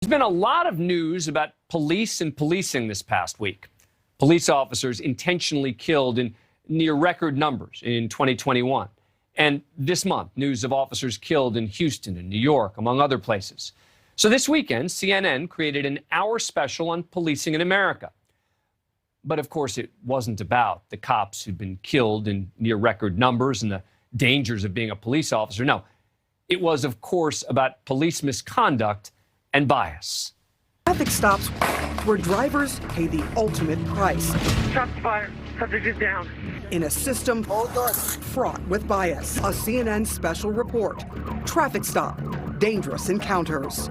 There's been a lot of news about police and policing this past week. Police officers intentionally killed in near record numbers in 2021. And this month, news of officers killed in Houston and New York, among other places. So this weekend, CNN created an hour special on policing in America. But of course, it wasn't about the cops who'd been killed in near record numbers and the dangers of being a police officer. No, it was, of course, about police misconduct and bias. Traffic stops where drivers pay the ultimate price. Shots fired. Subject is down. In a system fraught with bias. A CNN special report. Traffic stop. Dangerous encounters.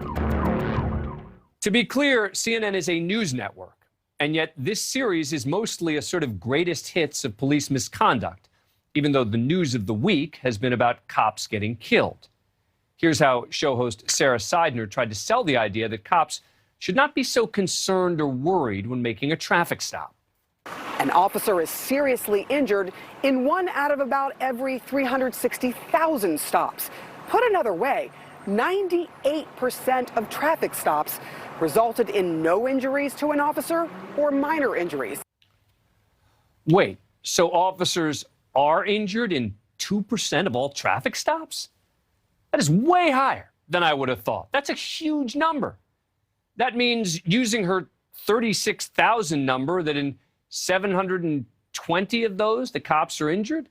To be clear, CNN is a news network, and yet this series is mostly a sort of greatest hits of police misconduct, even though the news of the week has been about cops getting killed. Here's how show host Sarah Snyder tried to sell the idea that cops should not be so concerned or worried when making a traffic stop. An officer is seriously injured in 1 out of about every 360,000 stops. Put another way, 98% of traffic stops resulted in no injuries to an officer or minor injuries. Wait, so officers are injured in 2% of all traffic stops? That is way higher than I would have thought. That's a huge number. That means using her 36,000 number that in 720 of those, the cops are injured.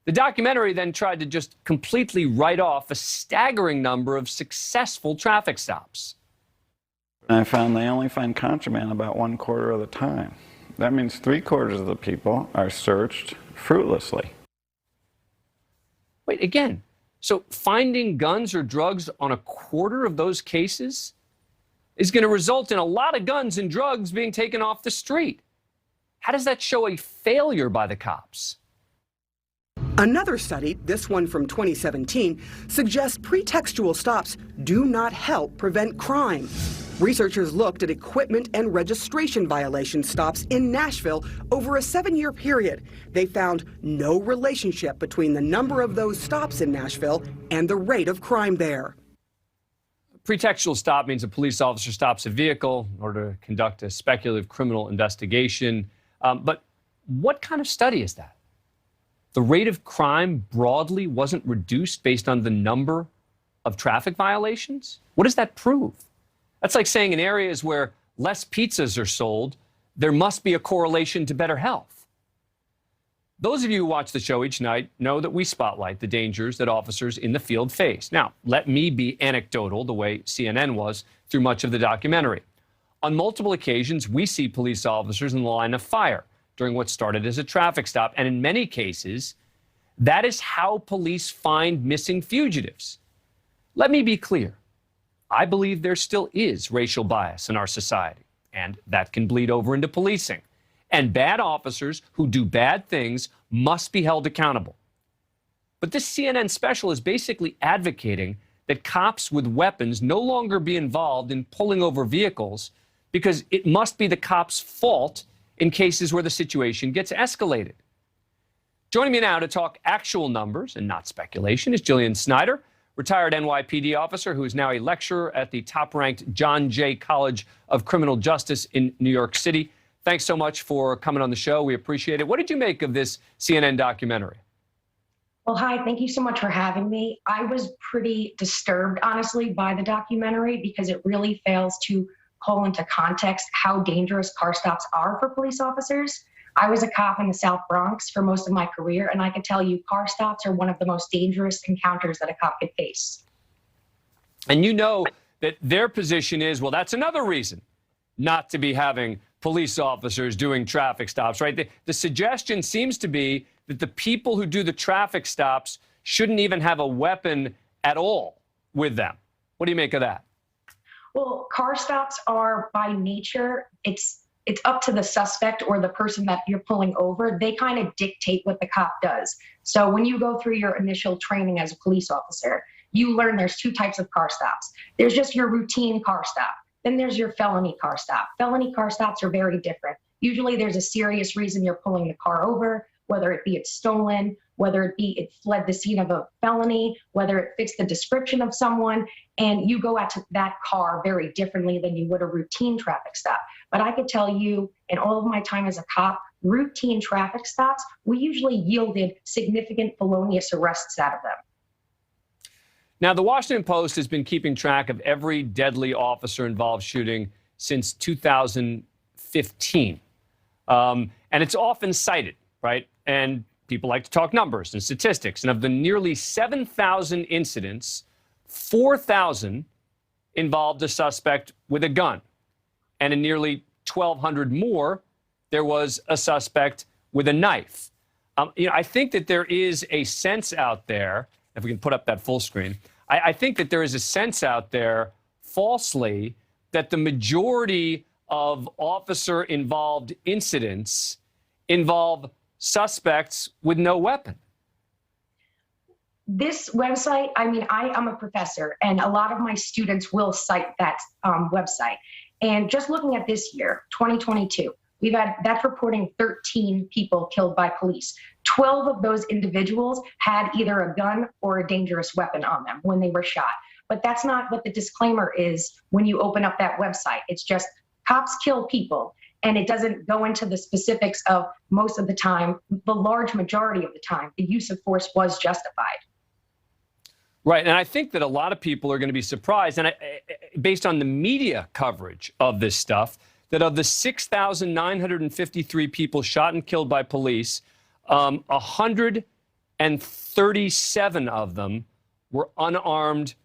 The documentary then tried to just completely write off a staggering number of successful traffic stops. I found they only find contraband about 1/4 of the time. That means 3/4 of the people are searched fruitlessly. Wait, again, so finding guns or drugs on 1/4 of those cases is going to result in a lot of guns and drugs being taken off the street. How does that show a failure by the cops? Another study, this one from 2017, suggests pretextual stops do not help prevent crime. Researchers looked at equipment and registration violation stops in Nashville over a 7-year period. They found no relationship between the number of those stops in Nashville and the rate of crime there. Pretextual stop means a police officer stops a vehicle in order to conduct a speculative criminal investigation. But what kind of study is that? The rate of crime broadly wasn't reduced based on the number of traffic violations? What does that prove? That's like saying in areas where less pizzas are sold, there must be a correlation to better health. Those of you who watch the show each night know that we spotlight the dangers that officers in the field face. Now, let me be anecdotal the way CNN was through much of the documentary. On multiple occasions, we see police officers in the line of fire during what started as a traffic stop. And in many cases, that is how police find missing fugitives. Let me be clear. I believe there still is racial bias in our society, and that can bleed over into policing. And bad officers who do bad things must be held accountable. But this CNN special is basically advocating that cops with weapons no longer be involved in pulling over vehicles because it must be the cops' fault in cases where the situation gets escalated. Joining me now to talk actual numbers and not speculation is Jillian Snyder, retired NYPD officer who is now a lecturer at the top-ranked John Jay College of Criminal Justice in New York City. Thanks so much for coming on the show. We appreciate it. What did you make of this CNN documentary? Well, hi, thank you so much for having me. I was pretty disturbed, honestly, by the documentary because it really fails to call into context how dangerous car stops are for police officers. I was a cop in the South Bronx for most of my career, and I can tell you car stops are one of the most dangerous encounters that a cop could face. And you know that their position is, well, that's another reason not to be having police officers doing traffic stops, right? The suggestion seems to be that the people who do the traffic stops shouldn't even have a weapon at all with them. What do you make of that? Well, car stops are by nature, it's up to the suspect or the person that you're pulling over. They kind of dictate what the cop does. So when you go through your initial training as a police officer, you learn there's 2 types of car stops. There's just your routine car stop. Then there's your felony car stop. Felony car stops are very different. Usually there's a serious reason you're pulling the car over, whether it be it's stolen, whether it be it fled the scene of a felony, whether it fits the description of someone, and you go out to that car very differently than you would a routine traffic stop. But I could tell you, in all of my time as a cop, routine traffic stops, we usually yielded significant felonious arrests out of them. Now, the Washington Post has been keeping track of every deadly officer-involved shooting since 2015. And it's often cited, right? And people like to talk numbers and statistics. And of the nearly 7,000 incidents, 4,000 involved a suspect with a gun. And in nearly 1,200 more, there was a suspect with a knife. I think that there is a sense out there, if we can put up that full screen, I think that there is a sense out there, falsely, that the majority of officer-involved incidents involve suspects with no weapon. This website, I mean, I am a professor, and a lot of my students will cite that website. And just looking at this year, 2022, that's reporting 13 people killed by police. 12 of those individuals had either a gun or a dangerous weapon on them when they were shot. But that's not what the disclaimer is when you open up that website. It's just cops kill people. And it doesn't go into the specifics of most of the time, the large majority of the time, the use of force was justified. Right. And I think that a lot of people are going to be surprised, and based on the media coverage of this stuff, that of the 6,953 people shot and killed by police, 137 of them were unarmed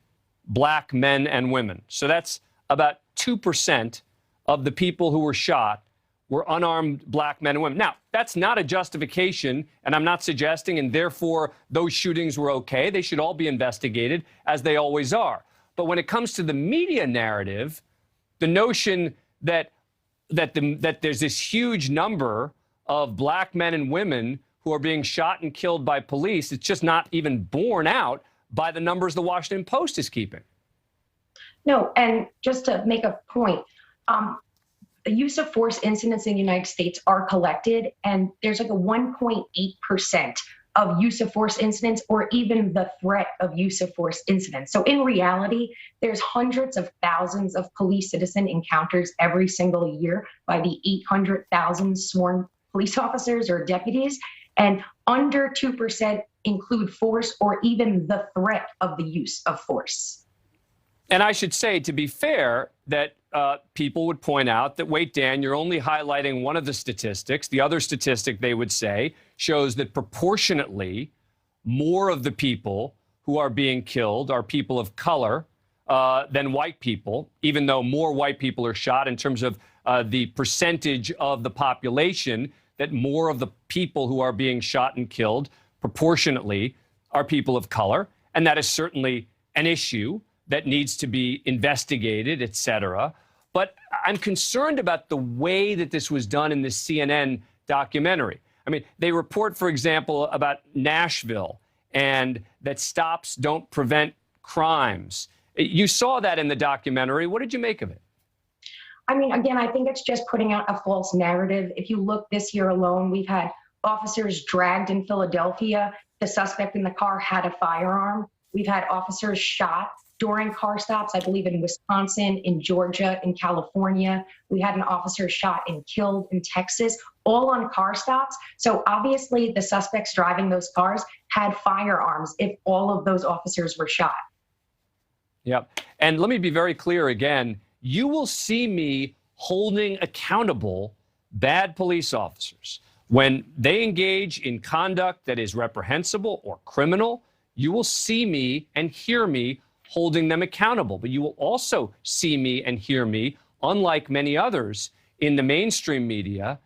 black men and women. So that's about 2% of the people who were shot were unarmed black men and women. Now, that's not a justification, and I'm not suggesting, and therefore those shootings were okay. They should all be investigated, as they always are. But when it comes to the media narrative, the notion that there's this huge number of black men and women who are being shot and killed by police, it's just not even borne out by the numbers the Washington Post is keeping. No, and just to make a point, the use of force incidents in the United States are collected, and there's like a 1.8% of use of force incidents, or even the threat of use of force incidents. So in reality, there's hundreds of thousands of police citizen encounters every single year by the 800,000 sworn police officers or deputies, and under 2% include force or even the threat of the use of force. And I should say, to be fair, that people would point out that, wait, Dan, you're only highlighting one of the statistics. The other statistic, they would say, shows that proportionately more of the people who are being killed are people of color than white people, even though more white people are shot in terms of the percentage of the population, that more of the people who are being shot and killed proportionately are people of color. And that is certainly an issue that needs to be investigated, et cetera. But I'm concerned about the way that this was done in the CNN documentary. I mean, they report, for example, about Nashville and that stops don't prevent crimes. You saw that in the documentary. What did you make of it? I mean, again, I think it's just putting out a false narrative. If you look this year alone, we've had officers dragged in Philadelphia. The suspect in the car had a firearm. We've had officers shot during car stops, I believe in Wisconsin, in Georgia, in California. We had an officer shot and killed in Texas, all on car stops. So obviously the suspects driving those cars had firearms if all of those officers were shot. Yep. And let me be very clear again. You will see me holding accountable bad police officers. When they engage in conduct that is reprehensible or criminal, you will see me and hear me holding them accountable. But you will also see me and hear me, unlike many others in the mainstream media,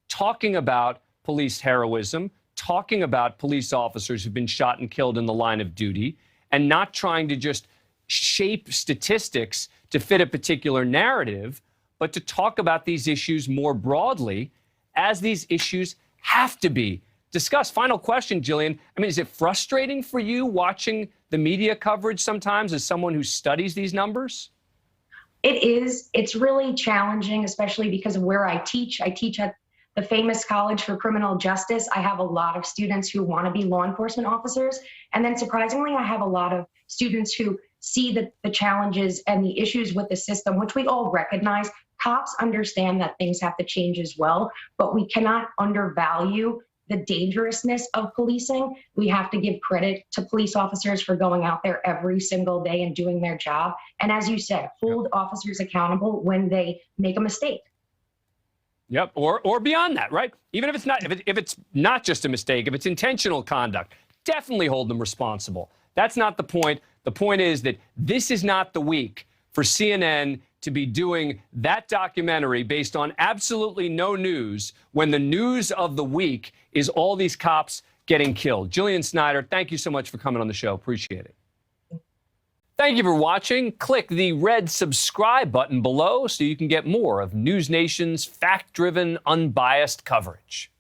talking about police heroism, talking about police officers who've been shot and killed in the line of duty, and not trying to just shape statistics to fit a particular narrative, but to talk about these issues more broadly, as these issues have to be discussed. Final question, Jillian. I mean, is it frustrating for you watching the media coverage sometimes as someone who studies these numbers? It is. It's really challenging, especially because of where I teach. I teach at the famous College for Criminal Justice, I have a lot of students who want to be law enforcement officers. And then surprisingly, I have a lot of students who see the challenges and the issues with the system, which we all recognize. Cops understand that things have to change as well, but we cannot undervalue the dangerousness of policing. We have to give credit to police officers for going out there every single day and doing their job. And as you said, hold officers accountable when they make a mistake. Yep, or beyond that, right? Even if it's not, if it's not just a mistake, if it's intentional conduct, definitely hold them responsible. That's not the point. The point is that this is not the week for CNN to be doing that documentary based on absolutely no news when the news of the week is all these cops getting killed. Jillian Snyder, thank you so much for coming on the show. Appreciate it. Thank you for watching. Click the red subscribe button below so you can get more of NewsNation's fact-driven, unbiased coverage.